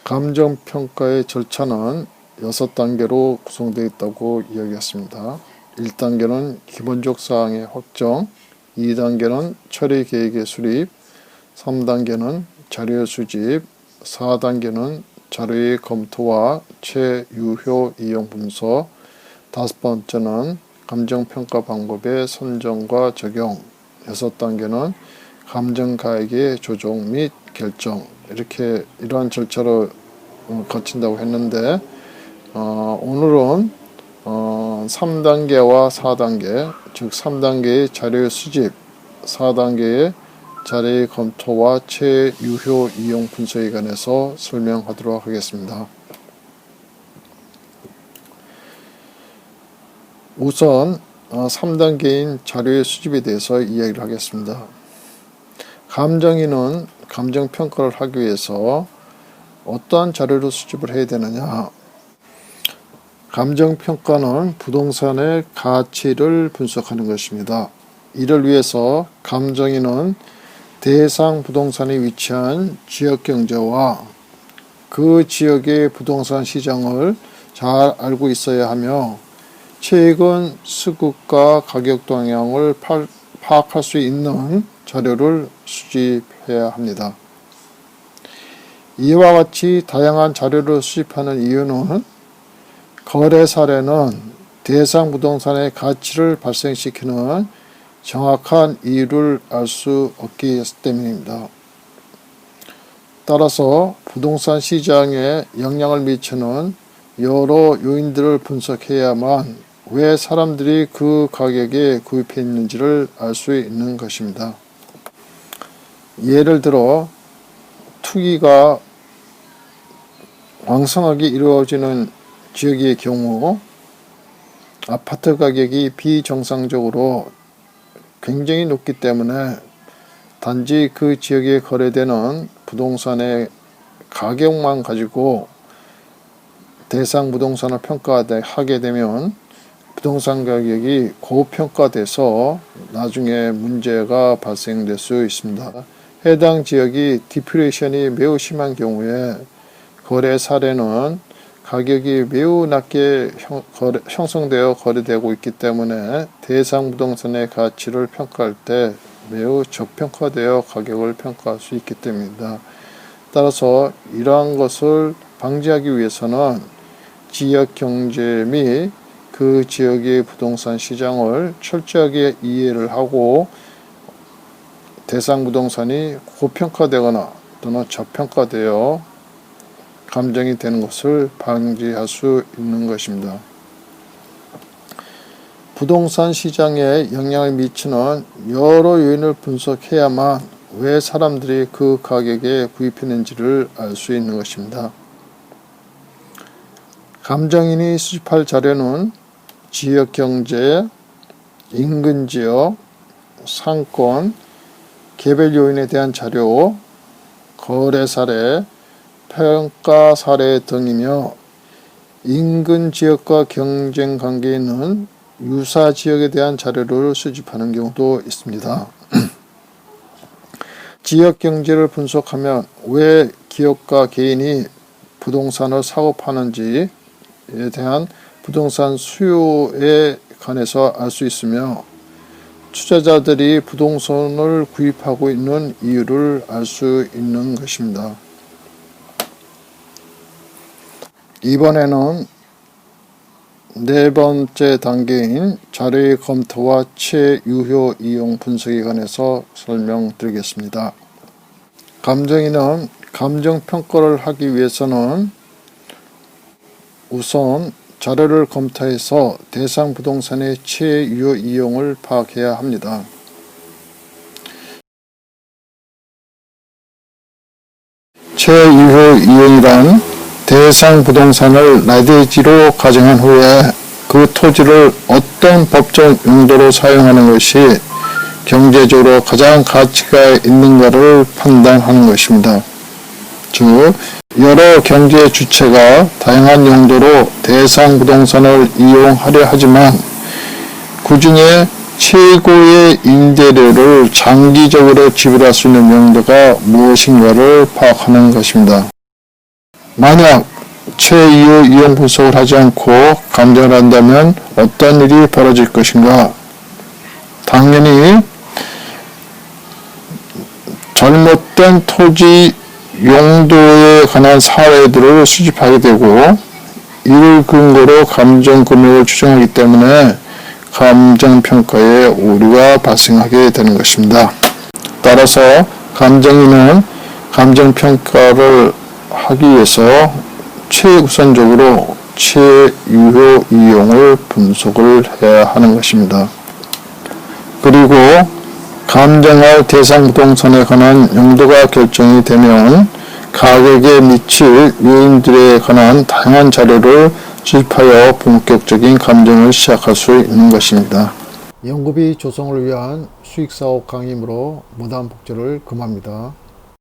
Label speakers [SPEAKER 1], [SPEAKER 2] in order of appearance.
[SPEAKER 1] 감정평가의 절차는 6단계로 구성되어 있다고 이야기했습니다. 1단계는 기본적 사항의 확정, 2단계는 처리 계획의 수립, 3단계는 자료 수집, 4단계는 자료의 검토와 최유효 이용 분석, 5번째는 감정평가 방법의 선정과 적용, 6단계는 감정가액의 조정 및 결정, 이러한 절차를 거친다고 했는데, 오늘은 3단계와 4단계, 즉 3단계의 자료 수집, 4단계의 자료의 검토와 최유효 이용 분석에 관해서 설명하도록 하겠습니다. 우선 3단계인 자료의 수집에 대해서 이야기를 하겠습니다. 감정인은 감정평가를 하기 위해서 어떠한 자료를 수집을 해야 되느냐? 감정평가는 부동산의 가치를 분석하는 것입니다. 이를 위해서 감정인은 대상 부동산에 위치한 지역경제와 그 지역의 부동산 시장을 잘 알고 있어야 하며 최근 수급과 가격 동향을 파악할 수 있는 자료를 수집해야 합니다. 이와 같이 다양한 자료를 수집하는 이유는 거래 사례는 대상 부동산의 가치를 발생시키는 정확한 이유를 알 수 없기 때문입니다. 따라서 부동산 시장에 영향을 미치는 여러 요인들을 분석해야만 왜 사람들이 그 가격에 구입했는지를 알 수 있는 것입니다. 예를 들어 투기가 왕성하게 이루어지는 지역의 경우 아파트 가격이 비정상적으로 굉장히 높기 때문에 단지 그 지역에 거래되는 부동산의 가격만 가지고 대상 부동산을 평가하게 되면 부동산 가격이 고평가돼서 나중에 문제가 발생될 수 있습니다. 해당 지역이 디프레이션이 매우 심한 경우에 거래 사례는 가격이 매우 낮게 형성되어 거래되고 있기 때문에 대상 부동산의 가치를 평가할 때 매우 저평가되어 가격을 평가할 수 있기 때문입니다. 따라서 이러한 것을 방지하기 위해서는 지역 경제 및 그 지역의 부동산 시장을 철저하게 이해를 하고 대상 부동산이 고평가되거나 또는 저평가되어 감정이 되는 것을 방지할 수 있는 것입니다. 부동산 시장에 영향을 미치는 여러 요인을 분석해야만 왜 사람들이 그 가격에 구입했는지를 알 수 있는 것입니다. 감정인이 수집할 자료는 지역경제, 인근지역, 상권, 개별 요인에 대한 자료, 거래 사례, 평가 사례 등이며 인근 지역과 경쟁 관계에 있는 유사 지역에 대한 자료를 수집하는 경우도 있습니다. 지역 경제를 분석하면 왜 기업과 개인이 부동산을 사고 파는지에 대한 부동산 수요에 관해서 알 수 있으며 투자자들이 부동산을 구입하고 있는 이유를 알 수 있는 것입니다. 이번에는 네 번째 단계인 자료의 검토와 최유효 이용 분석에 관해서 설명드리겠습니다. 감정인은 감정평가를 하기 위해서는 우선 자료를 검토해서 대상 부동산의 최유효 이용을 파악해야 합니다. 최유효 이용이란 대상 부동산을 라이지로 가정한 후에 그 토지를 어떤 법적 용도로 사용하는 것이 경제적으로 가장 가치가 있는가를 판단하는 것입니다. 즉, 여러 경제 주체가 다양한 용도로 대상 부동산을 이용하려 하지만 그 중에 최고의 임대료를 장기적으로 지불할 수 있는 용도가 무엇인가를 파악하는 것입니다. 만약 최이후 이용 분석을 하지 않고 감정을 한다면 어떤 일이 벌어질 것인가? 당연히 잘못된 토지 용도에 관한 사례들을 수집하게 되고 이를 근거로 감정 금액을 추정하기 때문에 감정평가에 오류가 발생하게 되는 것입니다. 따라서 감정인은 감정평가를 하기 위해서 최우선적으로 최유효 이용을 분석을 해야 하는 것입니다. 그리고 감정할 대상 부동산에 관한 용도가 결정이 되면 가격에 미칠 요인들에 관한 다양한 자료를 수집하여 본격적인 감정을 시작할 수 있는 것입니다. 연구비 조성을 위한 수익사업 강의이므로 무단 복제를 금합니다.